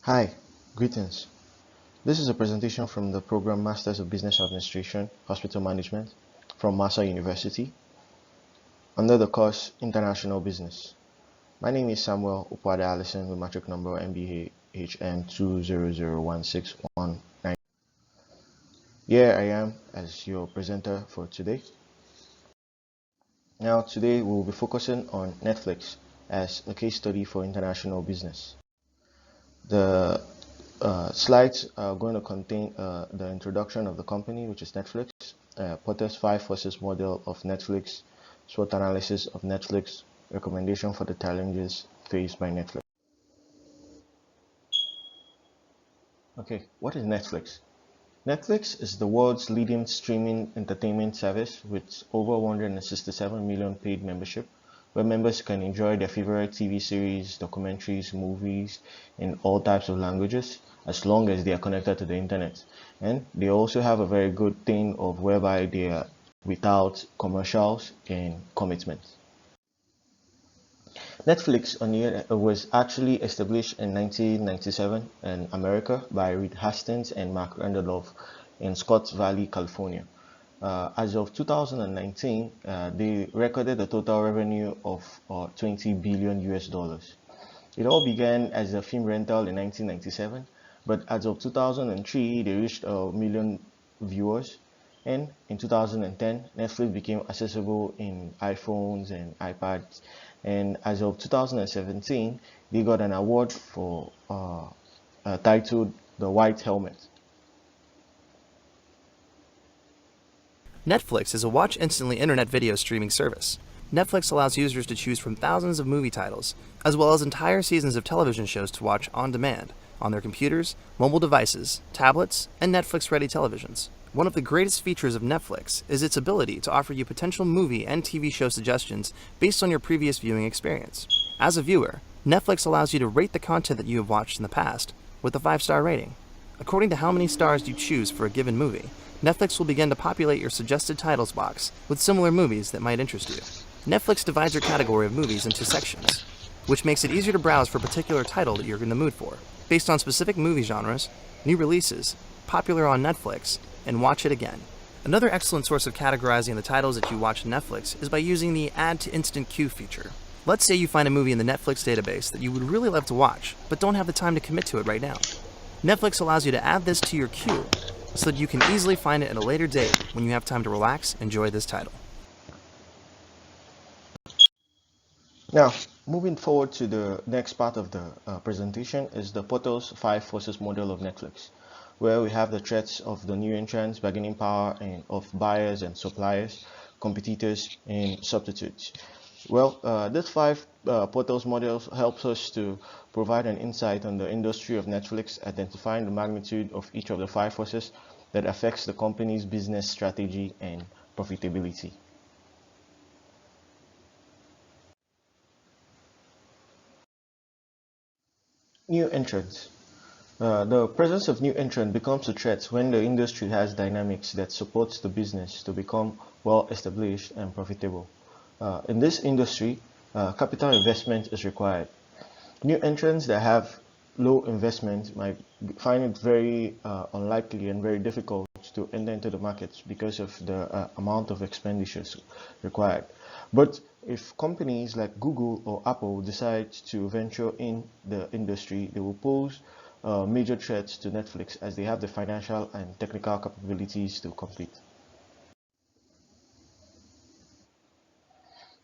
Hi, greetings. This is a presentation from the program Masters of Business Administration, Hospital Management from Massa University under the course International Business. My name is Samuel Upwade Allison with matric number MBA-HM 2001619. Here I am as your presenter for today. Now today we will be focusing on Netflix as a case study for international business. The slides are going to contain the introduction of the company, which is Netflix, Porter's 5 forces model of Netflix, SWOT analysis of Netflix, recommendation for the challenges faced by Netflix. Okay, what is Netflix? Netflix is the world's leading streaming entertainment service with over 167 million paid membership, where members can enjoy their favorite TV series, documentaries, movies in all types of languages as long as they are connected to the internet. And they also have a very good thing of whereby they are without commercials and commitments. Netflix was actually established in 1997 in America by Reed Hastings and Mark Randolph in Scotts Valley, California. As of 2019, they recorded a total revenue of 20 billion US dollars. It all began as a film rental in 1997, but as of 2003, they reached a million viewers. And in 2010, Netflix became accessible in iPhones and iPads. And as of 2017, they got an award for titled The White Helmet. Netflix is a watch instantly internet video streaming service. Netflix allows users to choose from thousands of movie titles, as well as entire seasons of television shows to watch on demand on their computers, mobile devices, tablets, and Netflix-ready televisions. One of the greatest features of Netflix is its ability to offer you potential movie and TV show suggestions based on your previous viewing experience. As a viewer, Netflix allows you to rate the content that you have watched in the past with a 5-star rating. According to how many stars you choose for a given movie, Netflix will begin to populate your suggested titles box with similar movies that might interest you. Netflix divides your category of movies into sections, which makes it easier to browse for a particular title that you're in the mood for, based on specific movie genres, new releases, popular on Netflix, and watch it again. Another excellent source of categorizing the titles that you watch on Netflix is by using the Add to Instant Queue feature. Let's say you find a movie in the Netflix database that you would really love to watch, but don't have the time to commit to it right now. Netflix allows you to add this to your queue so that you can easily find it at a later date when you have time to relax and enjoy this title. Now, moving forward to the next part of the presentation is the Porter's 5 forces model of Netflix, where we have the threats of the new entrants, bargaining power and of buyers and suppliers, competitors and substitutes. Well, this 5 Porter's models helps us to provide an insight on the industry of Netflix, identifying the magnitude of each of the 5 forces that affects the company's business strategy and profitability. New entrants. The presence of new entrant becomes a threat when the industry has dynamics that supports the business to become well established and profitable. In this industry, capital investment is required. New entrants that have low investment might find it very unlikely and very difficult to enter into the markets because of the amount of expenditures required. But if companies like Google or Apple decide to venture in the industry, they will pose major threats to Netflix as they have the financial and technical capabilities to compete.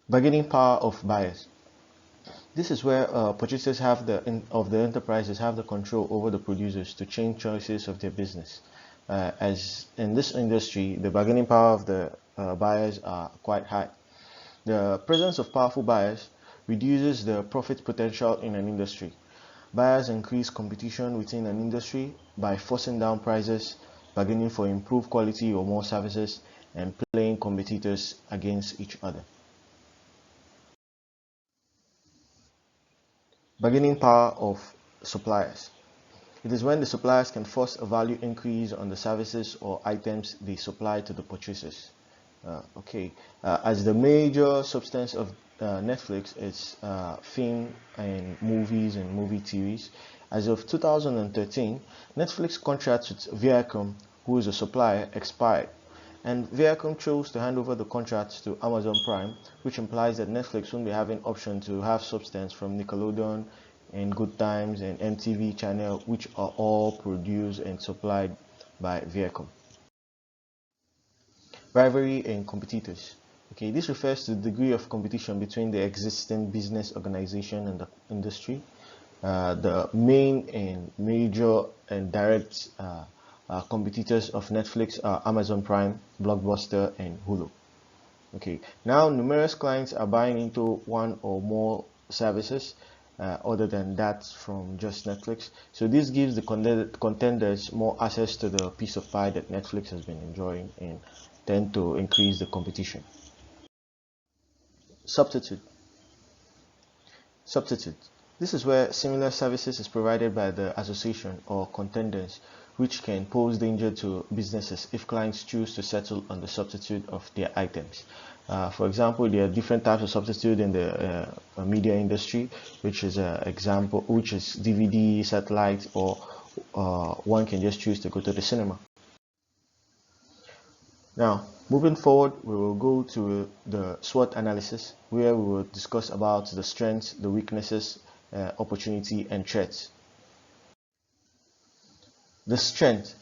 Bargaining power of buyers. This is where purchasers have the enterprises have the control over the producers to change choices of their business. As in this industry, the bargaining power of the buyers are quite high. The presence of powerful buyers reduces the profit potential in an industry. Buyers increase competition within an industry by forcing down prices, bargaining for improved quality or more services, and playing competitors against each other. Bargaining power of suppliers. It is when the suppliers can force a value increase on the services or items they supply to the purchasers. As the major substance of Netflix is film and movies and movie series. As of 2013, Netflix contracts with Viacom, who is a supplier, expired, and Viacom chose to hand over the contracts to Amazon Prime, which implies that Netflix won't be having option to have substance from Nickelodeon and Good Times and MTV channel, which are all produced and supplied by Viacom. Rivalry and competitors. Okay, this refers to the degree of competition between the existing business organization and the industry. The main and major and direct competitors of Netflix are Amazon Prime, Blockbuster, and Hulu. Okay, now numerous clients are buying into one or more services other than that from just Netflix. So this gives the contenders more access to the piece of pie that Netflix has been enjoying and tend to increase the competition. Substitute. This is where similar services is provided by the association or contenders, which can pose danger to businesses if clients choose to settle on the substitute of their items. For example, there are different types of substitute in the media industry, which is DVD, satellite, or one can just choose to go to the cinema. Now, moving forward, we will go to the SWOT analysis, where we will discuss about the strengths, the weaknesses, opportunity, and threats. The strength.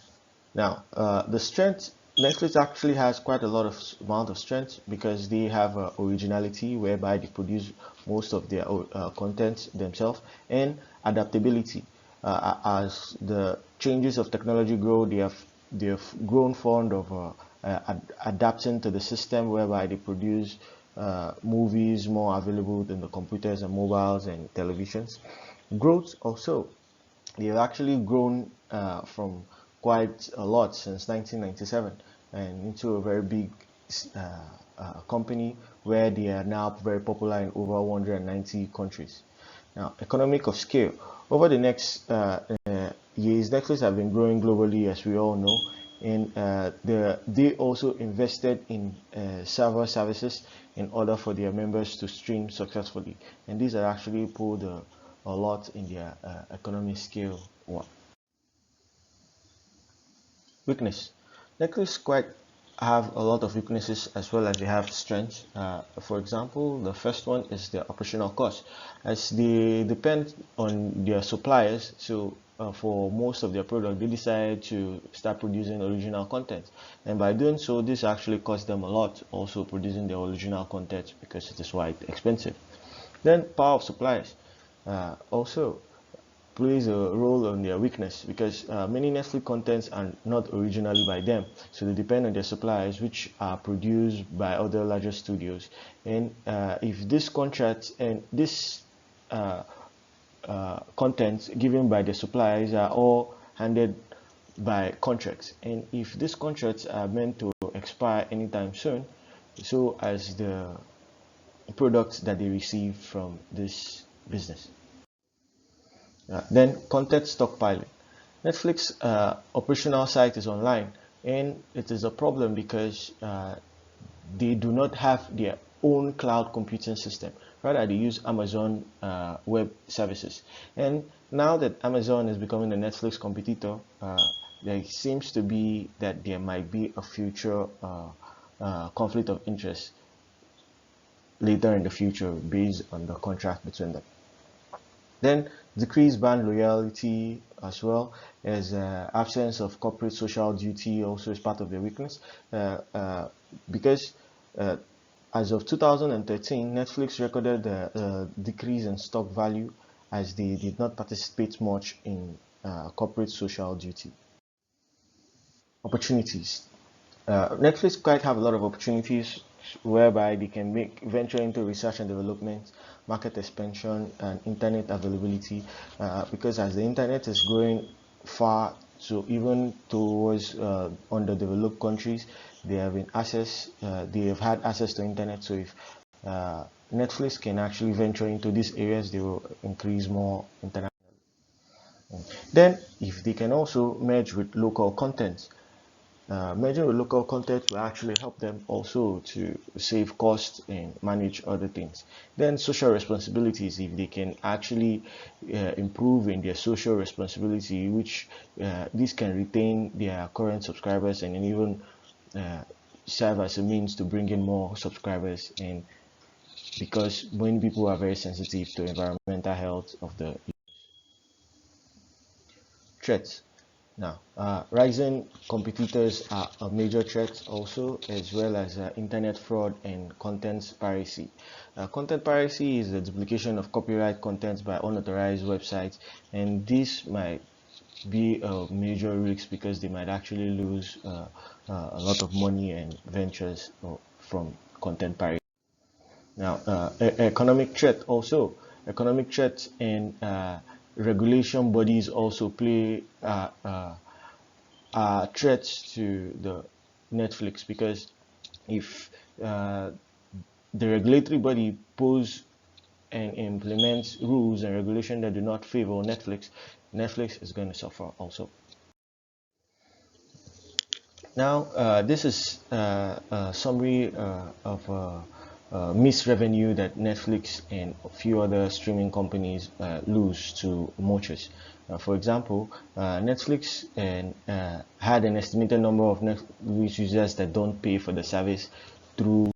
Now, the strength, Netflix actually has quite a lot of amount of strength because they have originality, whereby they produce most of their content themselves, and adaptability. As the changes of technology grow, they have grown fond of adapting to the system, whereby they produce movies more available than the computers and mobiles and televisions. Growth also, they have actually grown from quite a lot since 1997 and into a very big company where they are now very popular in over 190 countries. Now, economic of scale. Over the next years, Netflix have been growing globally, as we all know, and they also invested in server services in order for their members to stream successfully, and these are actually pulled a lot in their economic scale. Weakness. Netflix quite have a lot of weaknesses as well as they have strengths. For example, the first one is their operational cost, as they depend on their suppliers. So for most of their product, they decide to start producing original content, and by doing so, this actually costs them a lot, also producing their original content, because it is quite expensive. Then power of suppliers also plays a role on their weakness, because many Netflix contents are not originally by them, so they depend on their suppliers, which are produced by other larger studios. And if this contract and this content given by the suppliers are all handed by contracts, and if these contracts are meant to expire anytime soon, so as the products that they receive from this business. Then content stockpiling. Netflix operational site is online, and it is a problem because they do not have their own cloud computing system. Rather, they use Amazon web services. And now that Amazon is becoming a Netflix competitor, there seems to be that there might be a future conflict of interest later in the future based on the contract between them. Then decreased brand loyalty, as well as absence of corporate social duty, also is part of their weakness, because as of 2013, Netflix recorded a decrease in stock value as they did not participate much in corporate social duty. Opportunities. Netflix quite have a lot of opportunities whereby they can venture into research and development, market expansion, and internet availability, because as the internet is growing far, so even towards underdeveloped countries, they have had access to internet. So if Netflix can actually venture into these areas, they will increase more internet. Then if they can also merge with local content, Merging with local content will actually help them also to save costs and manage other things. Then social responsibilities, if they can actually improve in their social responsibility, which this can retain their current subscribers and even serve as a means to bring in more subscribers, and because many people are very sensitive to environmental health of the threats. Now, rising competitors are a major threat also, as well as internet fraud and content piracy. Content piracy is the duplication of copyright content by unauthorized websites, and this might be a major risk because they might actually lose a lot of money and ventures from content piracy. Now, economic threat also. Economic threats and regulation bodies also play threats to the Netflix, because if the regulatory body pose and implements rules and regulation that do not favor Netflix is going to suffer also. Now, this is a summary of missed revenue that Netflix and a few other streaming companies lose to merchants. For example, Netflix had an estimated number of Netflix users that don't pay for the service through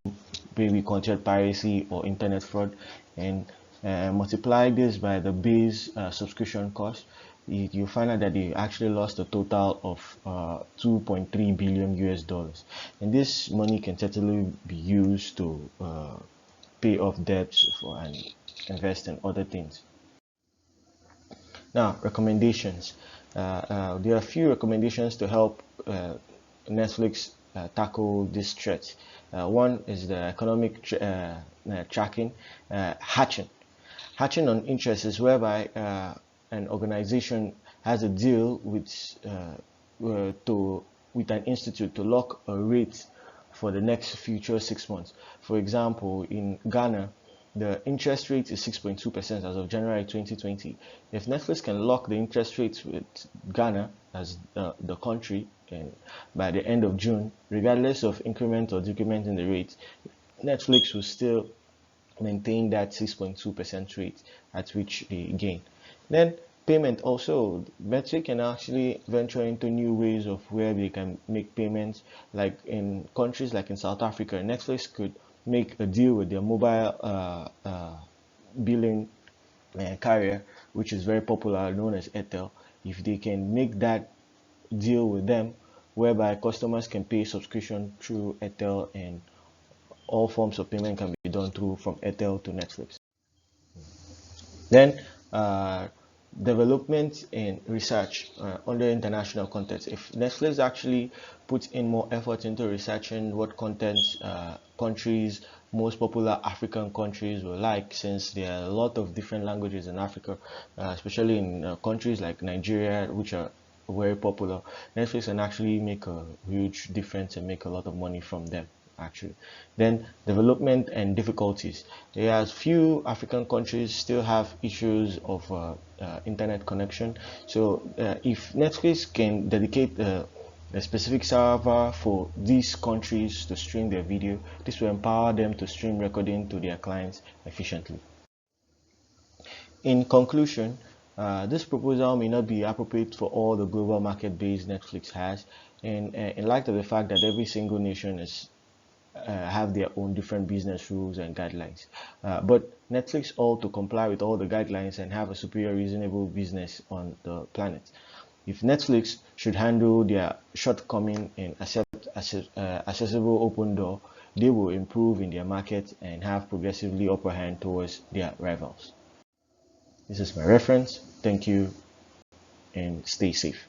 maybe content piracy or internet fraud, and multiply this by the base subscription cost, you find out that they actually lost a total of 2.3 billion US dollars, and this money can certainly be used to pay off debts and invest in other things. Now, recommendations. There are a few recommendations to help Netflix tackle this threat. One is the economic tracking, hatching. Hatching on interest is whereby an organization has a deal with an institute to lock a rate for the next future 6 months. For example, in Ghana, the interest rate is 6.2% as of January 2020. If Netflix can lock the interest rates with Ghana as the country, and by the end of June, regardless of increment or decrement in the rate, Netflix will still maintain that 6.2% rate at which they gain. Then payment also, Netflix can actually venture into new ways of where they can make payments, like in countries like in South Africa. Netflix could make a deal with their mobile billing carrier, which is very popular, known as Airtel. If they can make that deal with them, whereby customers can pay subscription through Airtel, and all forms of payment can be done through from Airtel to Netflix. Then development and research under international context. If Netflix actually puts in more effort into researching what content countries, most popular African countries will like, since there are a lot of different languages in Africa, especially in countries like Nigeria, which are very popular, Netflix can actually make a huge difference and make a lot of money from them actually. Then development and difficulties. There are few African countries still have issues of internet connection, so if Netflix can dedicate a specific server for these countries to stream their video, this will empower them to stream recording to their clients efficiently. In conclusion, this proposal may not be appropriate for all the global market base Netflix has, and in light of the fact that every single nation is have their own different business rules and guidelines, but Netflix ought to comply with all the guidelines and have a superior reasonable business on the planet. If Netflix should handle their shortcoming and accept accessible open door, they will improve in their market and have progressively upper hand towards their rivals. This is my reference. Thank you and stay safe.